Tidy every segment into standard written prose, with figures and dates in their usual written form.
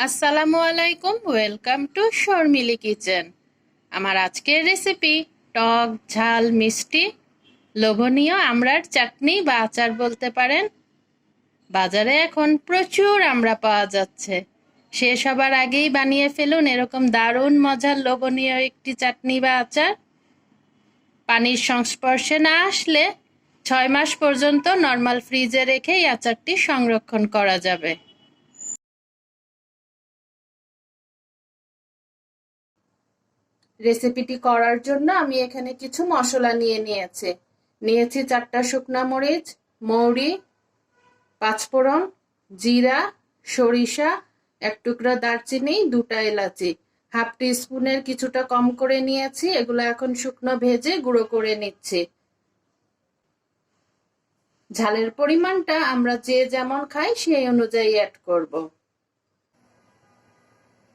আসসালামু আলাইকুম, welcome to Sharmili kitchen. আমার আজকের রেসিপি টক ঝাল মিষ্টি লোভনীয় আমড়ার চাটনি বা আচার বলতে পারেন। বাজারে এখন প্রচুর আমড়া পাওয়া যাচ্ছে। শেষ হবার আগেই বানিয়ে ফেলুন এরকম দারুণ মজার লোভনীয় একটি চাটনি বা আচার। পানির সংস্পর্শে না আসলে 6 মাস পর্যন্ত নর্মাল ফ্রিজে রেখে এই আচারটি সংরক্ষণ করা যাবে। রেসিপিটি করার জন্য আমি এখানে কিছু মশলা নিয়েছি 4টা শুকনা মরিচ, মৌরি, পাঁচফোড়ন, জিরা, সরিষা, 1 টুকরা দারচিনি, 2টা এলাচি, হাফ টিস্পুনের কিছুটা কম করে নিয়েছি। এগুলো এখন শুকনো ভেজে গুঁড়ো করে নিচ্ছি। ঝালের পরিমাণটা আমরা যে যেমন খাই সেই অনুযায়ী অ্যাড করব।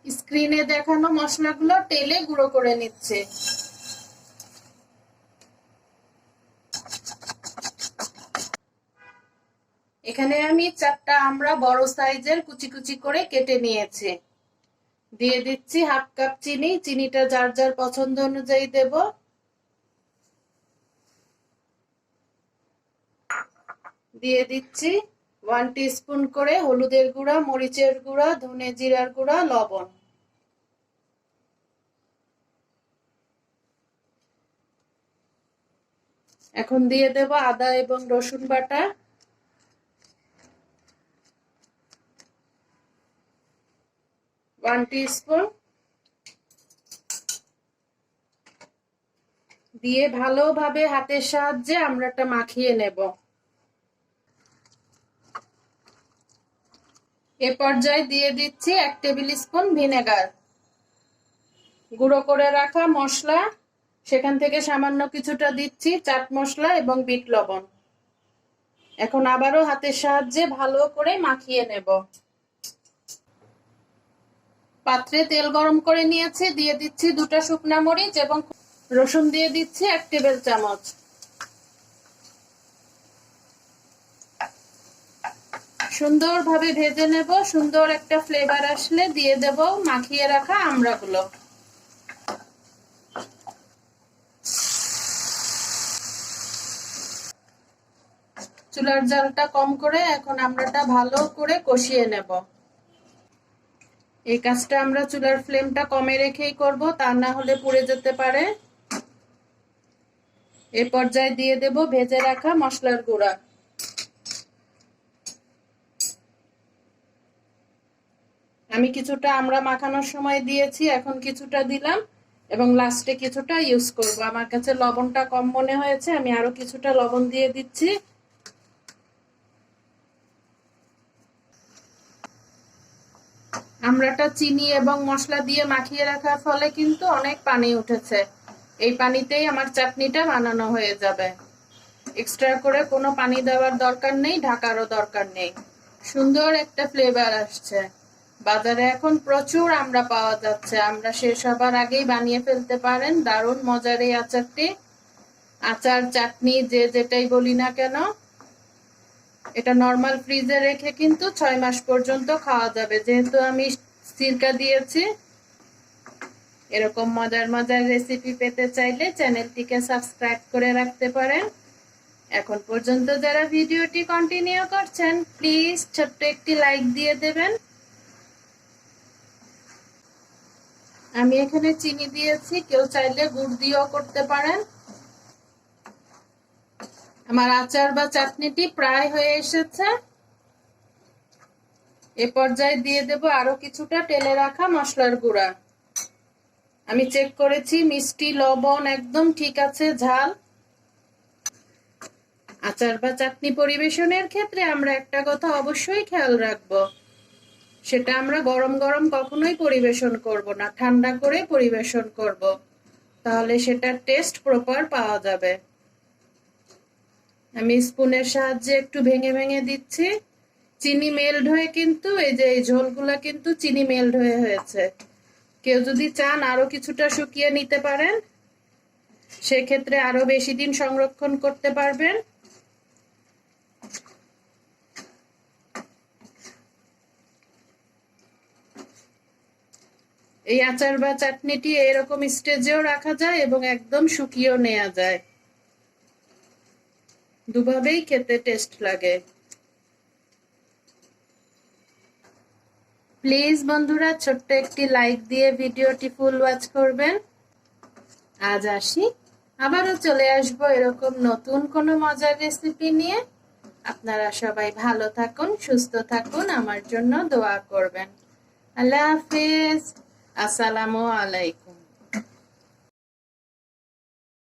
স্ক্রিনে দেখানো মশলাগুলো তেলে গুঁড়ো করে নিচ্ছে। এখানে আমি 4টা আমড়া বড় সাইজের কুচি কুচি করে কেটে নিয়েছি। দিয়ে দিচ্ছি হাফ কাপ চিনি। চিনিটা যার যার পছন্দ অনুযায়ী দেব। দিয়ে দিচ্ছি 1 টিস্পুন করে হলুদের গুঁড়া, মরিচের গুঁড়া, ধনে জিরার গুঁড়া, লবণ। এখন দিয়ে দেব আদা এবং রসুন বাটা। ওয়ান টিস্পুন দিয়ে ভালোভাবে হাতের সাহায্যে আমড়াটা মাখিয়ে নেব। এ পর্যায়ে দিয়ে দিচ্ছি 1 টেবিল স্পুন ভিনেগার। গুঁড়ো করে রাখা মশলা, সেখান থেকে সামান্য কিছুটা দিচ্ছি চাট মশলা এবং বিট লবণ। এখন আবারও হাতের সাহায্যে ভালো করে মাখিয়ে নেব। পাত্রে তেল গরম করে নিয়েছি। দিয়ে দিচ্ছি 2টা শুকনা মরিচ এবং রসুন দিয়ে দিচ্ছি 1 টেবিল চামচ। সুন্দরভাবে ভেজে নেব। সুন্দর একটা ফ্লেভার আসলে দিয়ে দেব মাখিয়ে রাখা আমড়াগুলো। চুলার জালটা কম করে এখন আমড়াটা ভালো করে কষিয়ে নেব। এই কাজটা আমরা চুলার ফ্লেমটা কমে রেখেই করব, তা না হলে পুড়ে যেতে পারে। এ পর্যায়ে দিয়ে দেব ভেজে রাখা মশলার গুঁড়া। আমি কিছুটা আমড়া মাখানোর সময় দিয়েছি, এখন কিছুটা দিলাম এবং লাস্টে কিছুটা ইউজ করব। আমার কাছে লবণটা কম মনে হয়েছে, আমি আরো কিছুটা লবণ দিয়ে দিচ্ছি। আমড়াটা চিনি এবং মশলা দিয়ে মাখিয়ে রাখার ফলে কিন্তু অনেক পানি উঠেছে। এই পানিতেই আমার চাটনিটা বানানো হয়ে যাবে। এক্সট্রা করে কোনো পানি দেওয়ার দরকার নেই, ঢাকারও দরকার নেই। সুন্দর একটা ফ্লেভার আসছে। বাজারে এখন প্রচুর আমড়া পাওয়া যাচ্ছে। আমরা শেষ হবার আগেই বানিয়ে ফেলতে পারেন দারুণ মজার এই আচারটি। আচার, চাটনি যে যেটাই বলি না কেন, এটা নর্মাল ফ্রিজে রেখে কিন্তু 6 মাস পর্যন্ত খাওয়া যাবে। যেহেতু আমি সিরকা দিয়েছি। এরকম মজার মজার রেসিপি পেতে চাইলে চ্যানেলটিকে সাবস্ক্রাইব করে রাখতে পারেন। এখন পর্যন্ত যারা ভিডিওটি কন্টিনিউ করছেন, প্লিজ ছোট্ট একটি লাইক দিয়ে দেবেন। আমি এখানে চিনি দিয়েছি, কেউ চাইলে গুড় দিয়েও করতে পারেন। আমার আচার বা চাটনিটি প্রায় হয়ে এসেছে। এ পর্যায়ে দিয়ে দেব আরো কিছুটা টেলে রাখা মশলার গুঁড়া। আমি চেক করেছি, মিষ্টি লবণ একদম ঠিক আছে, ঝাল। আচার বা চাটনি পরিবেশনের ক্ষেত্রে আমরা একটা কথা অবশ্যই খেয়াল রাখবো, সেটা আমরা গরম গরম কখনোই পরিবেশন করব না, ঠান্ডা করে পরিবেশন করব, তাহলে সেটার টেস্ট প্রপার পাওয়া যাবে। আমি স্পুনের সাহায্যে একটু ভেঙে ভেঙে দিচ্ছি। চিনি মেল্ট হয়ে কিন্তু এই ঝোলগুলা কিন্তু চিনি মেল্ট হয়েছে। কেউ যদি চান আরো কিছুটা শুকিয়ে নিতে পারেন, সেক্ষেত্রে আরো বেশি দিন সংরক্ষণ করতে পারবেন। এই আচার বা চাটনিটি এরকম স্টেজেও রাখা যায় এবং একদম শুকিয়েও নেওয়া যায়, দুভাবেই খেতে টেস্ট লাগে। প্লিজ বন্ধুরা ছোট্ট একটি লাইক দিয়ে ভিডিওটি ফুল ওয়াচ করবেন। আজ আসি, আবারও চলে আসবো এরকম নতুন কোনো মজার রেসিপি নিয়ে। আপনারা সবাই ভালো থাকুন, সুস্থ থাকুন, আমার জন্য দোয়া করবেন। আল্লাহ হাফেজ, আসসালামু আলাইকুম।